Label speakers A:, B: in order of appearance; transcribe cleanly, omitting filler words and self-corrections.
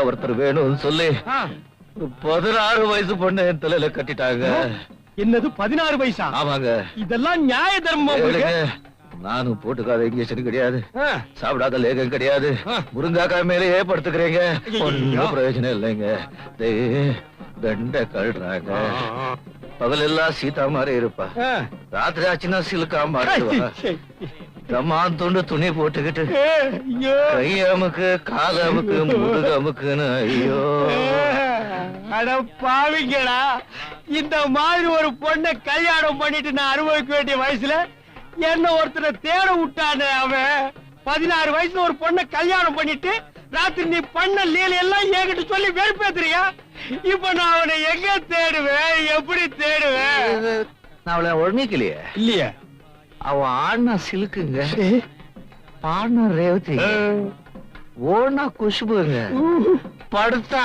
A: ஒருத்தர் வேணும்னு சொல்லி 16 வயசு பொண்ணு என் தலையில கட்டிட்டாங்க.
B: என்னது 16 வயசா?
A: ஆமாங்க.
B: இதெல்லாம் நியாய தர்மம்.
A: நானும் போட்டுக்காத இன்ஜெக்ஷன் கிடையாது, சாப்பிடாத லேகம் கிடையாது, முருங்காக்காய் மேலேயே படுத்துக்கிறீங்க. ஒன்னும் பிரயோஜனம் இல்லைங்க. தண்ட கழுறாங்க. பகலெல்லாம் சீதா மாதிரி இருப்பா, ராத்திரி ஆச்சுன்னா சிலுக்கா மாட்டுவா. தம்மான் துண்டு துணி போட்டுக்கிட்டு கை அமுக்கு கால அமுக்கு முதுகு அமுக்குன்னு. ஐயோ
B: அட பாவிங்களா, இந்த மாதிரி ஒரு பொண்ணை கல்யாணம் பண்ணிட்டு நான் அனுபவிக்க வேண்டிய வயசுல என்ன ஒருத்தரை தேட விட்டானே அவன். 16 வயசுல ஒரு பொண்ணை கல்யாணம் பண்ணிட்டு ராத்திரி நீ பண்ண லீல எல்லாம் என்கிட்ட சொல்லி வெறுப்பேத்துறியா? இப்ப நான் அவனை எங்க தேடுவேன், எப்படி தேடுவேன்?
A: நான் அவளை ஒழுங்கிக்கலையே.
B: இல்லையே,
A: அவன் ஆடினா சிலுக்குங்க, பாடினா ரேவதி, ஓடினா குஷ்புங்க, படுத்தா